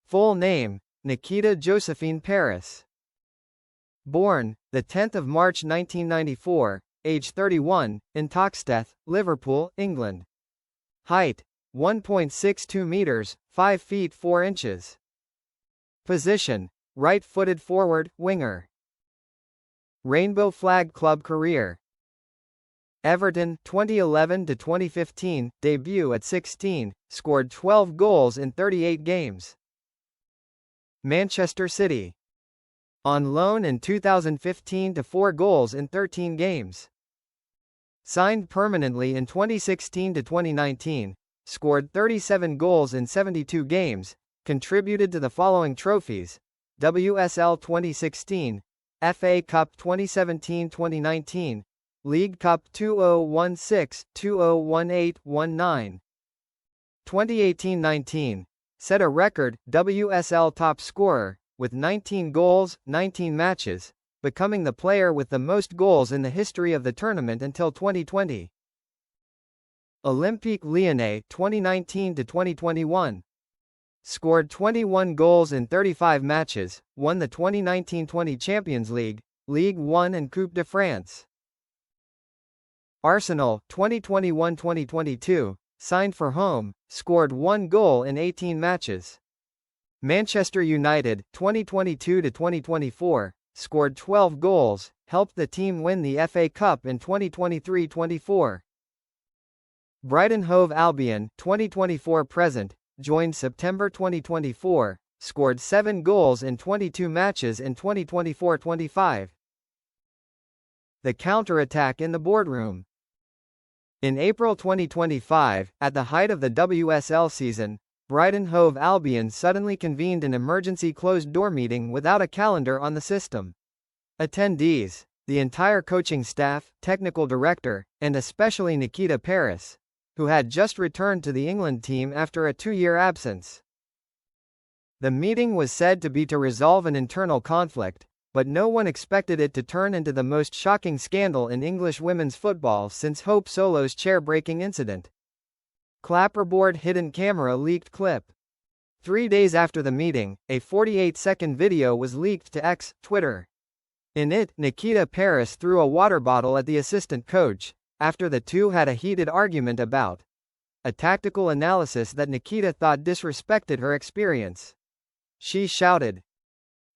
Full name, Nikita Josephine Parris. Born, the 10th of March 1994, age 31, in Toxteth, Liverpool, England. Height, 1.62 meters, 5 feet 4 inches. Position, right-footed forward, winger. Rainbow Flag Club career. Everton 2011 to 2015, debut at 16, scored 12 goals in 38 games. Manchester City. On loan in 2015 to 4 goals in 13 games. Signed permanently in 2016 to 2019, scored 37 goals in 72 games, contributed to the following trophies: WSL 2016, FA Cup 2017-2019, League Cup 2016, 2018-19. 2018-19, set a record WSL top scorer, with 19 goals, 19 matches, becoming the player with the most goals in the history of the tournament until 2020. Olympique Lyonnais 2019 to 2021. Scored 21 goals in 35 matches, won the 2019-20 Champions League, Ligue 1 and Coupe de France. Arsenal 2021-2022, signed for home, scored 1 goal in 18 matches. Manchester United 2022-2024, scored 12 goals, helped the team win the FA Cup in 2023-24. Brighton Hove Albion 2024-present, joined September 2024, scored 7 goals in 22 matches in 2024-25. The counter-attack in the boardroom. In April 2025, at the height of the WSL season, Brighton Hove Albion suddenly convened an emergency closed-door meeting without a calendar on the system. Attendees, the entire coaching staff, technical director, and especially Nikita Parris, who had just returned to the England team after a 2-year absence. The meeting was said to be to resolve an internal conflict, but no one expected it to turn into the most shocking scandal in English women's football since Hope Solo's chair-breaking incident. Clapperboard hidden camera leaked clip. 3 days after the meeting, a 48-second video was leaked to X, Twitter. In it, Nikita Parris threw a water bottle at the assistant coach, after the two had a heated argument about a tactical analysis that Nikita thought disrespected her experience. She shouted,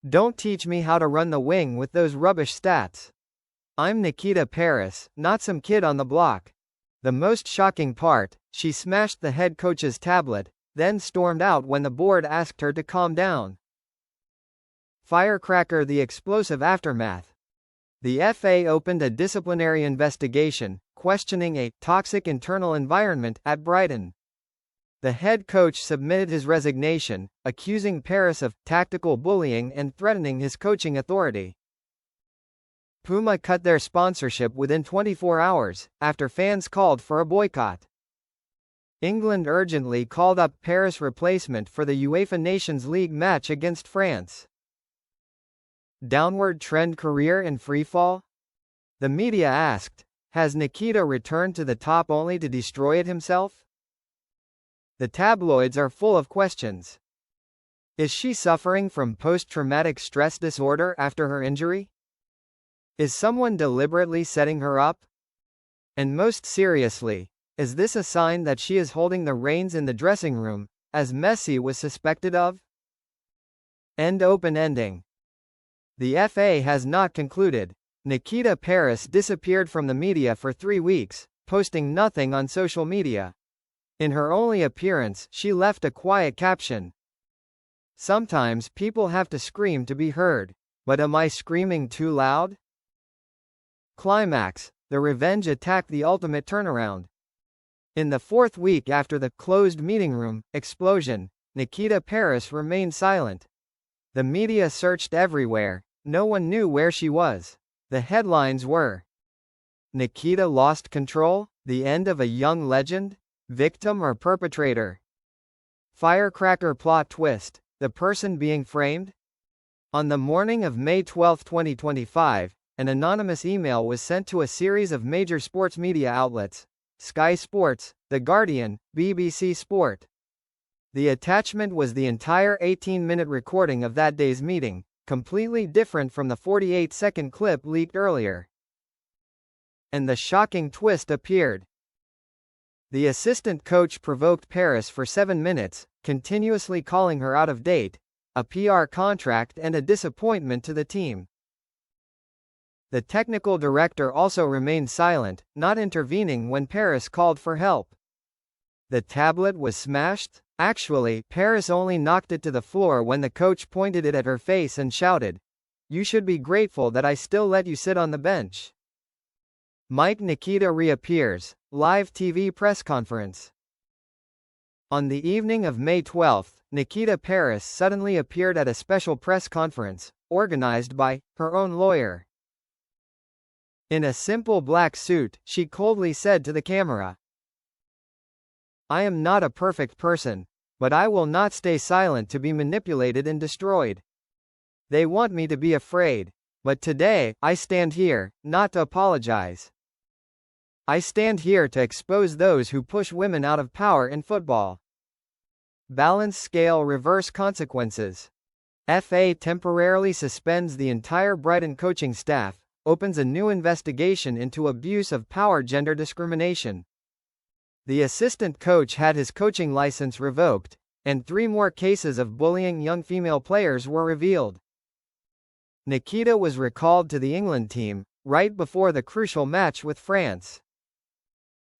"Don't teach me how to run the wing with those rubbish stats. I'm Nikita Parris, not some kid on the block." The most shocking part, she smashed the head coach's tablet, then stormed out when the board asked her to calm down. Firecracker: the explosive aftermath. The FA opened a disciplinary investigation, questioning a toxic internal environment at Brighton. The head coach submitted his resignation, accusing Parris of tactical bullying and threatening his coaching authority. Puma cut their sponsorship within 24 hours, after fans called for a boycott. England urgently called up Parris' replacement for the UEFA Nations League match against France. Downward trend career in freefall? The media asked, has Nikita returned to the top only to destroy it himself? The tabloids are full of questions. Is she suffering from post-traumatic stress disorder after her injury? Is someone deliberately setting her up? And most seriously, is this a sign that she is holding the reins in the dressing room, as Messi was suspected of? End open ending. The FA has not concluded. Nikita Parris disappeared from the media for 3 weeks, posting nothing on social media. In her only appearance, she left a quiet caption. Sometimes people have to scream to be heard. But am I screaming too loud? Climax: the revenge attack, the ultimate turnaround. In the 4th week after the closed meeting room explosion, Nikita Parris remained silent. The media searched everywhere. No one knew where she was. The headlines were: Nikita lost control? The end of a young legend? Victim or perpetrator? Firecracker plot twist: the person being framed? On the morning of May 12, 2025, an anonymous email was sent to a series of major sports media outlets: Sky Sports, The Guardian, BBC Sport. The attachment was the entire 18-minute recording of that day's meeting, completely different from the 48-second clip leaked earlier. And the shocking twist appeared. The assistant coach provoked Parris for 7 minutes, continuously calling her out of date, a PR contract and a disappointment to the team. The technical director also remained silent, not intervening when Parris called for help. The tablet was smashed? Actually, Parris only knocked it to the floor when the coach pointed it at her face and shouted, "You should be grateful that I still let you sit on the bench." Nikita reappears, live TV press conference. On the evening of May 12, Nikita Parris suddenly appeared at a special press conference, organized by her own lawyer. In a simple black suit, she coldly said to the camera, "I am not a perfect person, but I will not stay silent to be manipulated and destroyed. They want me to be afraid. But today, I stand here, not to apologize. I stand here to expose those who push women out of power in football." Balance scale reverse consequences. FA temporarily suspends the entire Brighton coaching staff, opens a new investigation into abuse of power gender discrimination. The assistant coach had his coaching license revoked, and 3 more cases of bullying young female players were revealed. Nikita was recalled to the England team, right before the crucial match with France.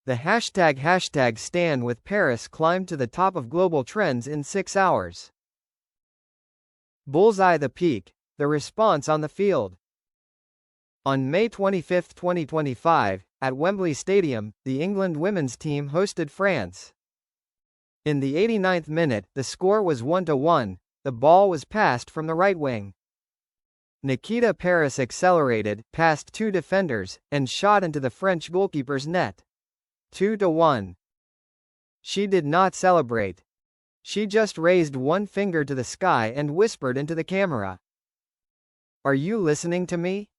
The hashtag Stan with Parris climbed to the top of global trends in 6 hours. Bullseye the peak, the response on the field. On May 25, 2025, at Wembley Stadium, the England women's team hosted France. In the 89th minute, the score was 1-1, the ball was passed from the right wing. Nikita Parris accelerated, past 2 defenders, and shot into the French goalkeeper's net. 2-1. She did not celebrate. She just raised one finger to the sky and whispered into the camera, "Are you listening to me?